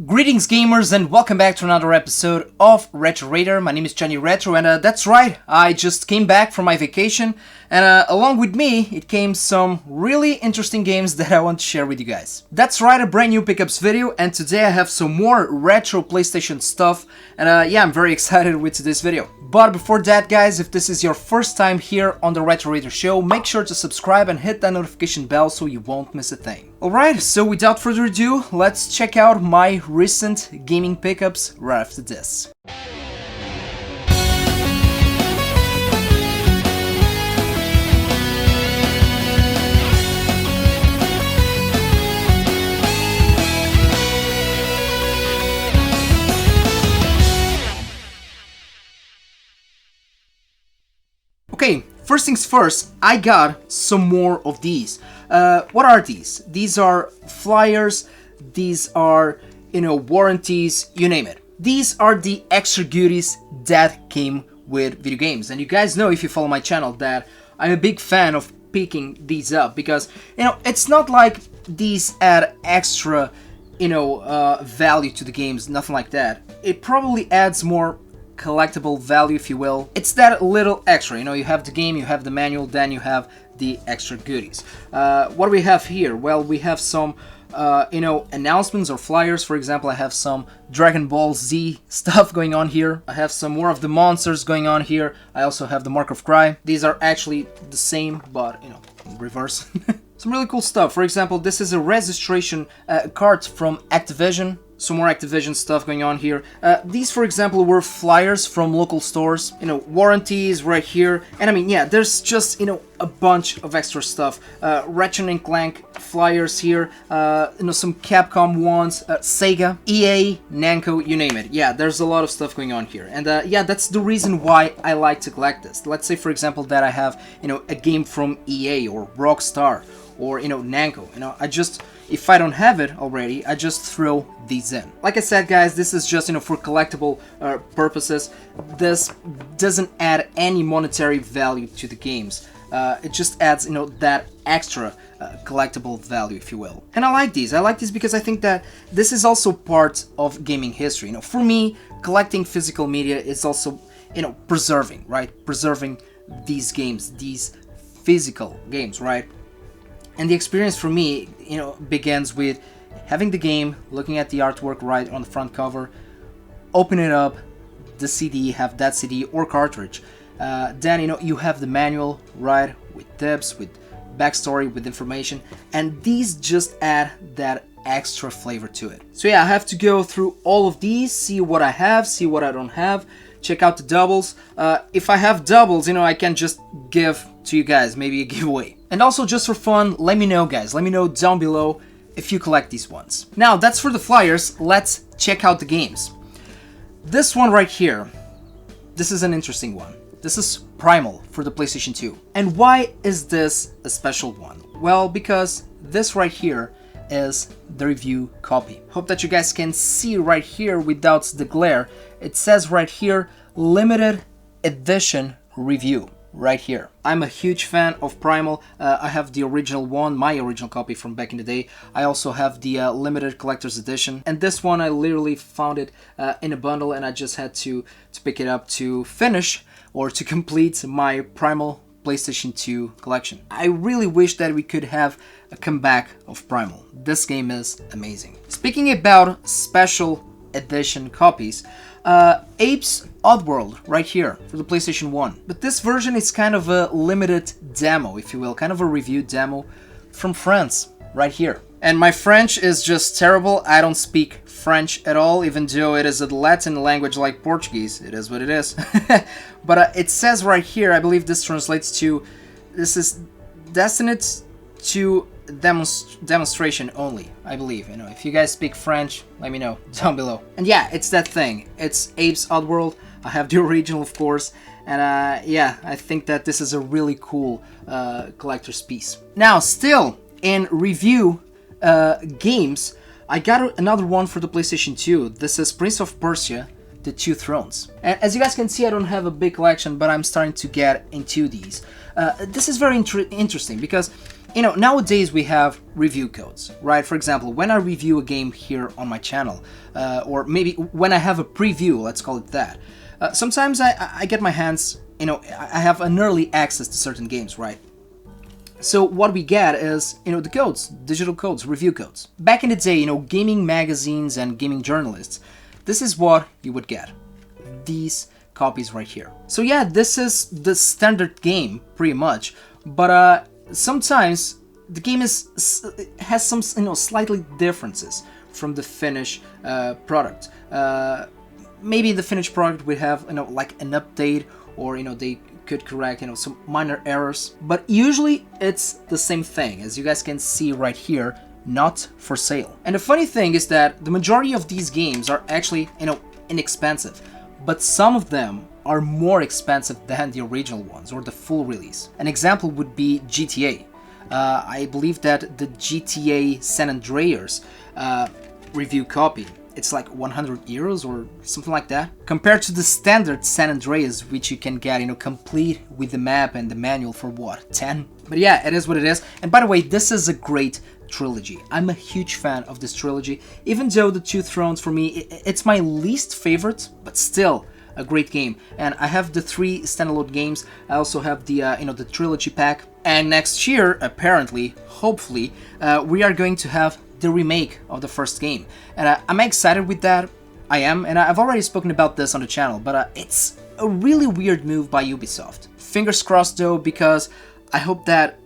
Greetings gamers and welcome back to another episode of Retro Raider. My name is Johnny Retro and that's right, I just came back from my vacation and along with me it came some really interesting games that I want to share with you guys. That's right, a brand new pickups video, and today I have some more retro PlayStation stuff and yeah, I'm very excited with this video. But before that guys, if this is your first time here on the Retro Raider show, make sure to subscribe and hit that notification bell so you won't miss a thing. Alright, so without further ado, let's check out my recent gaming pickups right after this. Okay, first things first, I got some more of these. What are these? These are flyers, these are, warranties, you name it. These are the extra goodies that came with video games. And you guys know, if you follow my channel, that I'm a big fan of picking these up because, it's not like these add extra, value to the games, nothing like that. It probably adds more collectible value, if you will. It's that little extra, you have the game, you have the manual, then you have the extra goodies. What do we have here? Well, we have some announcements or flyers. For example, I have some Dragon Ball Z stuff going on here. I have some more of the monsters going on here. I also have the Mark of Cry. These are actually the same, but in reverse. Some really cool stuff. For example, this is a registration card from Activision. Some more Activision stuff going on here. These, for example, were flyers from local stores. Warranties right here. And I mean, yeah, there's just, a bunch of extra stuff. Ratchet & Clank flyers here. Some Capcom ones. Sega, EA, Namco, you name it. Yeah, there's a lot of stuff going on here. And yeah, that's the reason why I like to collect this. Let's say, for example, that I have, a game from EA or Rockstar or, Namco. If I don't have it already, I just throw these in. Like I said, guys, this is just, for collectible purposes. This doesn't add any monetary value to the games. It just adds, that extra collectible value, if you will. And I like these. I like these because I think that this is also part of gaming history. For me, collecting physical media is also, preserving, right? Preserving these games, these physical games, right? And the experience for me, begins with having the game, looking at the artwork right on the front cover, open it up, the CD, have that CD or cartridge. Then, you have the manual, right, with tips, with backstory, with information, and these just add that extra flavor to it. So yeah, I have to go through all of these, see what I have, see what I don't have, check out the doubles. If I have doubles, I can just give to you guys, maybe a giveaway. And also, just for fun, let me know, guys. Let me know down below if you collect these ones. Now, that's for the flyers. Let's check out the games. This one right here, this is an interesting one. This is Primal for the PlayStation 2. And why is this a special one? Well, because this right here is the review copy. Hope that you guys can see right here without the glare. It says right here, limited edition review. Right here. I'm a huge fan of Primal. I have the original one, my original copy from back in the day. I also have the limited collector's edition, and this one I literally found it in a bundle, and I just had to pick it up to finish or to complete my Primal PlayStation 2 collection. I really wish that we could have a comeback of Primal. This game is amazing. Speaking about special edition copies, Apes Oddworld right here for the PlayStation 1. But this version is kind of a limited demo, if you will, kind of a review demo from France right here. And my French is just terrible. I don't speak French at all, even though it is a Latin language like Portuguese. It is what it is. But it says right here, I believe this translates to, this is destined to demonstration only, I believe. If you guys speak French, let me know down below. And yeah, it's that thing. It's Apes Oddworld. I have the original, of course, and yeah, I think that this is a really cool collector's piece. Now, still in review games, I got another one for the PlayStation 2. This is Prince of Persia: The Two Thrones. And as you guys can see, I don't have a big collection, but I'm starting to get into these. This is very interesting because Nowadays we have review codes, right? For example, when I review a game here on my channel, or maybe when I have a preview, let's call it that, sometimes I get my hands, I have an early access to certain games, right? So what we get is, the codes, digital codes, review codes. Back in the day, gaming magazines and gaming journalists, this is what you would get. These copies right here. So yeah, this is the standard game, pretty much, but sometimes the game has some slightly differences from the finished product. Maybe the finished product would have like an update, or they could correct some minor errors, but usually it's the same thing, as you guys can see right here, not for sale. And the funny thing is that the majority of these games are actually inexpensive, but some of them are more expensive than the original ones or the full release. An example would be GTA. I believe that the GTA San Andreas review copy, it's like 100 euros or something like that, compared to the standard San Andreas, which you can get, complete with the map and the manual for what, 10? But yeah, it is what it is. And by the way, this is a great trilogy. I'm a huge fan of this trilogy, even though the Two Thrones for me, it's my least favorite, but still a great game. And I have the 3 standalone games. I also have the the trilogy pack. And next year, apparently, hopefully, we are going to have the remake of the first game, and I'm excited with that. I am, and I've already spoken about this on the channel, but it's a really weird move by Ubisoft. Fingers crossed though, because I hope that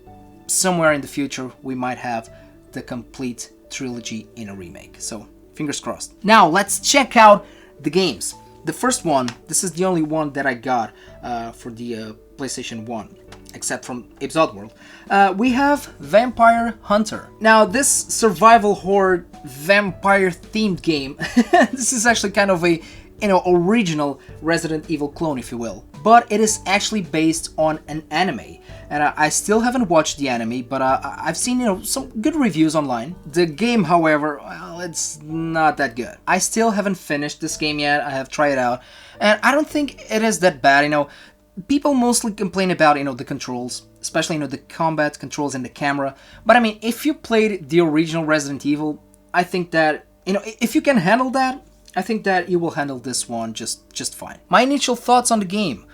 somewhere in the future we might have the complete trilogy in a remake. So fingers crossed. Now let's check out the games. The first one, this is the only one that I got for the PlayStation 1, except from Abe's Oddworld. We have Vampire Hunter. Now this survival horror vampire themed game, this is actually kind of a original Resident Evil clone, if you will, but it is actually based on an anime, and I still haven't watched the anime, but I've seen some good reviews online. The game, however, well, it's not that good. I still haven't finished this game yet. I have tried it out, and I don't think it is that bad. People mostly complain about the controls, especially the combat controls and the camera. But I mean, if you played the original Resident Evil, I think that if you can handle that, I think that you will handle this one just fine. My initial thoughts on the game,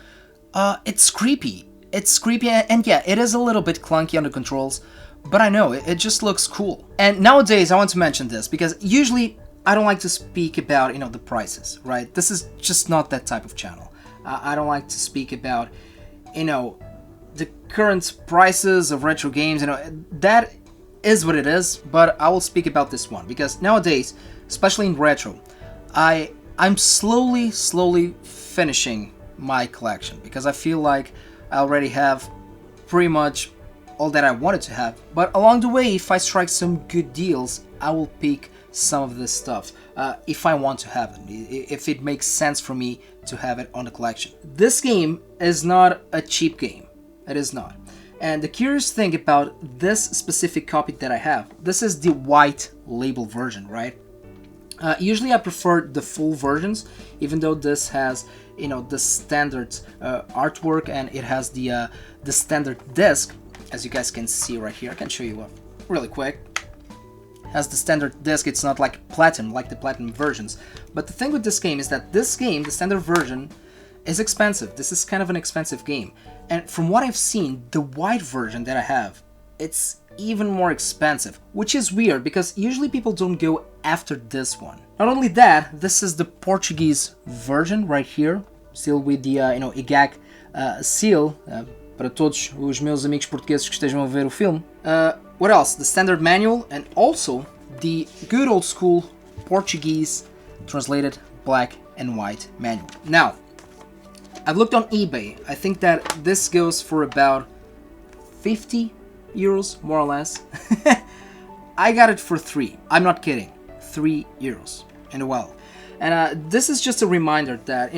it's creepy. It's creepy, and yeah, it is a little bit clunky on the controls, but I know it just looks cool. And nowadays, I want to mention this because usually I don't like to speak about the prices, right? This is just not that type of channel. I don't like to speak about, the current prices of retro games. That is what it is, but I will speak about this one because nowadays, especially in retro, I'm slowly finishing my collection because I feel like I already have pretty much all that I wanted to have. But along the way, if I strike some good deals, I will pick some of this stuff if I want to have it, if it makes sense for me to have it on the collection. This game is not a cheap game. It is not. And the curious thing about this specific copy that I have, this is the white label version, right? Usually I prefer the full versions, even though this has the standard artwork, and it has the standard disc, as you guys can see right here. I can show you up really quick. Has the standard disc. It's not like platinum, like the platinum versions. But the thing with this game is that this game, the standard version, is expensive. This is kind of an expensive game. And from what I've seen, the white version that I have, it's even more expensive, which is weird because usually people don't go after this one. Not only that, this is the Portuguese version right here, still with the IGAC seal, para todos os meus amigos portugueses que estejam a ver o filme. What else? The standard manual, and also the good old school Portuguese translated black and white manual. Now, I've looked on eBay. I think that this goes for about 50 euros, more or less. I got it for 3. I'm not kidding. 3 euros in a while. And this is just a reminder that,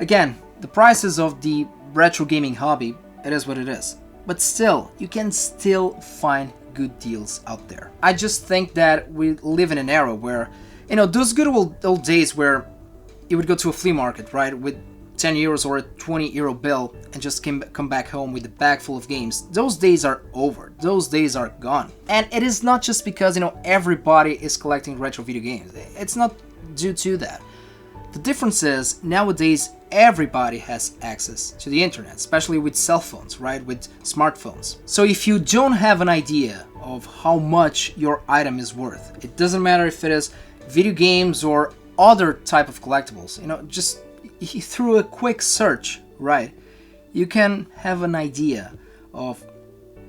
again, the prices of the retro gaming hobby, it is what it is. But still, you can still find good deals out there. I just think that we live in an era where, those good old days where you would go to a flea market, right, with 10 euros or a 20 euro bill and just come back home with a bag full of games. Those days are over. Those days are gone. And it is not just because, everybody is collecting retro video games. It's not due to that. The difference is nowadays everybody has access to the internet, especially with cell phones, right? With smartphones. So if you don't have an idea of how much your item is worth, it doesn't matter if it is video games or other type of collectibles, just through a quick search, right, you can have an idea of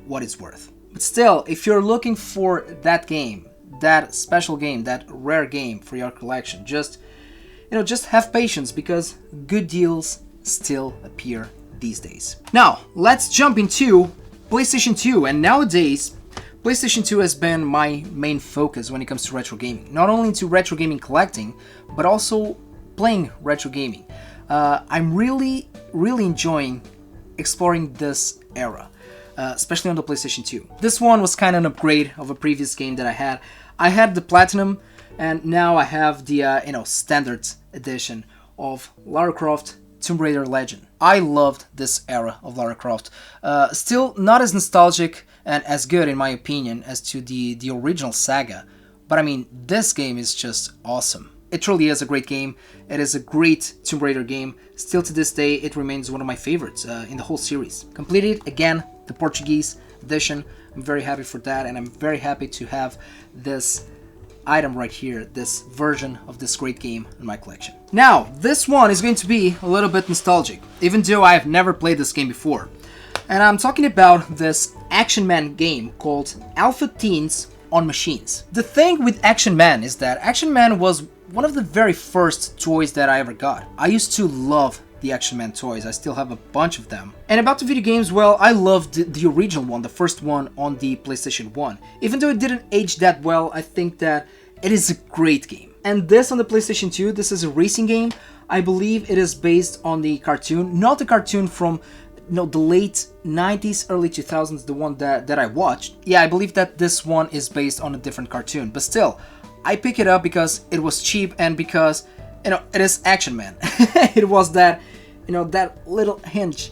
what it's worth. But still, if you're looking for that game, that special game, that rare game for your collection, just have patience, because good deals still appear these days. Now, let's jump into PlayStation 2, and nowadays PlayStation 2 has been my main focus when it comes to retro gaming. Not only to retro gaming collecting, but also playing retro gaming. I'm really enjoying exploring this era, especially on the PlayStation 2. This one was kind of an upgrade of a previous game that I had. I had the Platinum, and now I have the standard edition of Lara Croft Tomb Raider Legend. I loved this era of Lara Croft. Still not as nostalgic and as good, in my opinion, as to the original saga, but I mean, this game is just awesome. It truly is a great game. It is a great Tomb Raider game. Still to this day, it remains one of my favorites in the whole series. Completed, again, the Portuguese edition. I'm very happy for that, and I'm very happy to have this item right here, this version of this great game in my collection. Now, this one is going to be a little bit nostalgic, even though I have never played this game before. And I'm talking about this Action Man game called Alpha Teens on Machines. The thing with Action Man is that Action Man was one of the very first toys that I ever got. I used to love the Action Man toys. I still have a bunch of them. And about the video games, well, I loved the original one, the first one on the PlayStation 1. Even though it didn't age that well, I think that it is a great game. And this on the PlayStation 2, this is a racing game. I believe it is based on the cartoon, not the cartoon from the late 90s, early 2000s, the one that I watched. Yeah, I believe that this one is based on a different cartoon, but still, I pick it up because it was cheap and because, it is Action Man. It was that, that little hinge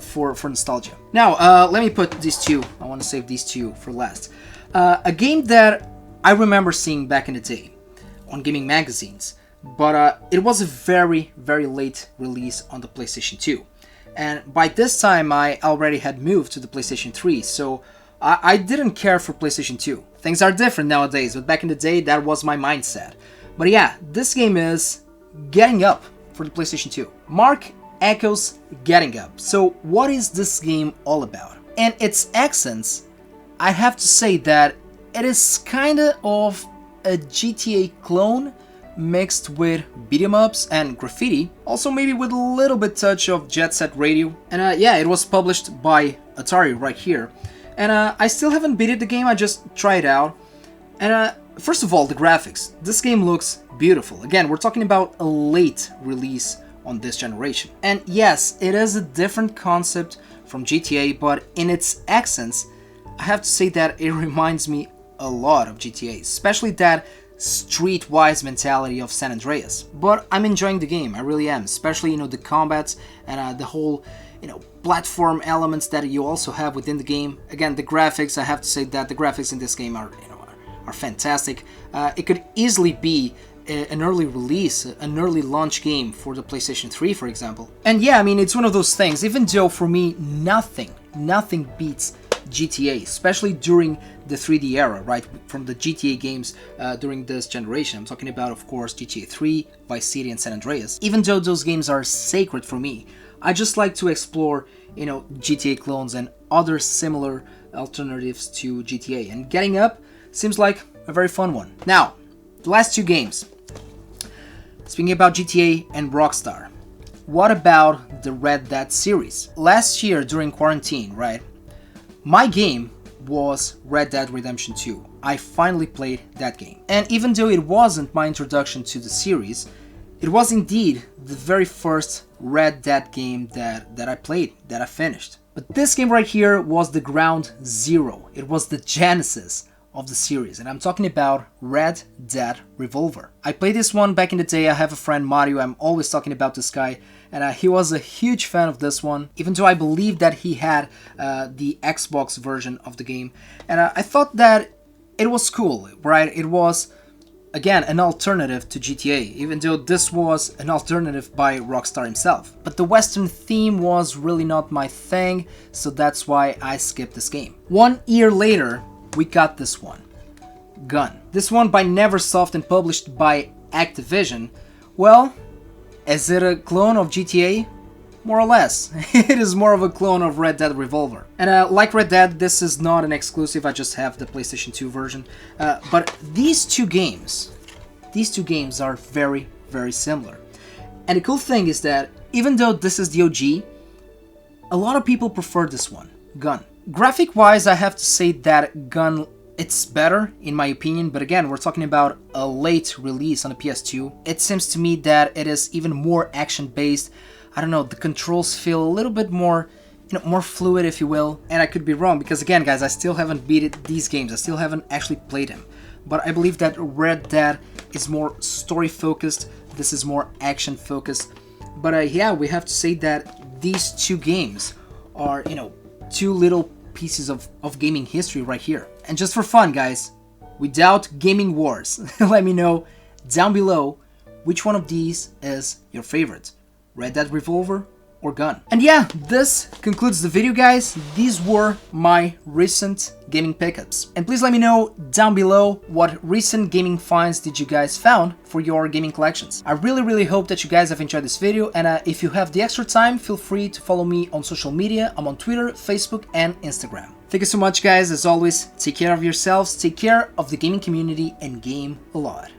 for nostalgia. Now, let me put these two, I want to save these two for last. A game that I remember seeing back in the day on gaming magazines, but it was a very late release on the PlayStation 2. And by this time, I already had moved to the PlayStation 3, so I didn't care for PlayStation 2. Things are different nowadays, but back in the day, that was my mindset. But yeah, this game is Getting Up for the PlayStation 2. Mark echoes Getting Up. So what is this game all about? In its essence, I have to say that it is kinda of a GTA clone mixed with beat 'em ups and graffiti, also maybe with a little bit touch of Jet Set Radio. And yeah, it was published by Atari right here. And I still haven't beaten the game, I just tried it out. And first of all, the graphics. This game looks beautiful. Again, we're talking about a late release on this generation. And yes, it is a different concept from GTA, but in its essence, I have to say that it reminds me a lot of GTA, especially that streetwise mentality of San Andreas. But I'm enjoying the game, I really am, especially the combats and the whole platform elements that you also have within the game. Again, the graphics, I have to say that the graphics in this game are fantastic. It could easily be an early release, an early launch game for the PlayStation 3, for example. And yeah, I mean, it's one of those things, even though for me nothing beats GTA, especially during the 3D era, right? From the GTA games during this generation. I'm talking about, of course, GTA 3, Vice City, and San Andreas. Even though those games are sacred for me, I just like to explore, GTA clones and other similar alternatives to GTA. And Getting Up seems like a very fun one. Now, the last two games. Speaking about GTA and Rockstar, what about the Red Dead series? Last year during quarantine, right? My game was Red Dead Redemption 2. I finally played that game. And even though it wasn't my introduction to the series, it was indeed the very first Red Dead game that I played, that I finished. But this game right here was the ground zero. It was the genesis of the series, and I'm talking about Red Dead Revolver. I played this one back in the day. I have a friend, Mario, I'm always talking about this guy, and he was a huge fan of this one, even though I believe that he had the Xbox version of the game, and I thought that it was cool, right? It was, again, an alternative to GTA, even though this was an alternative by Rockstar himself. But the Western theme was really not my thing, so that's why I skipped this game. 1 year later, we got this one, Gun. This one by Neversoft and published by Activision. Well, is it a clone of GTA? More or less. It is more of a clone of Red Dead Revolver. And like Red Dead, this is not an exclusive, I just have the PlayStation 2 version. But these two games are very, very similar. And the cool thing is that even though this is the OG, a lot of people prefer this one, Gun. Graphic-wise, I have to say that Gun, it's better in my opinion, but again, we're talking about a late release on the PS2. It seems to me that it is even more action-based. I don't know, the controls feel a little bit more, more fluid, if you will. And I could be wrong, because again, guys, I still haven't beat these games. I still haven't actually played them. But I believe that Red Dead is more story-focused. This is more action-focused. But yeah, we have to say that these two games are, two little pieces of gaming history right here. And just for fun, guys, without gaming wars, let me know down below which one of these is your favorite. Red Dead Revolver or Gun. And yeah, this concludes the video, guys. These were my recent gaming pickups. And please let me know down below what recent gaming finds did you guys found for your gaming collections. I really hope that you guys have enjoyed this video, and if you have the extra time, feel free to follow me on social media. I'm on Twitter, Facebook, and Instagram. Thank you so much, guys. As always, take care of yourselves, take care of the gaming community, and game a lot.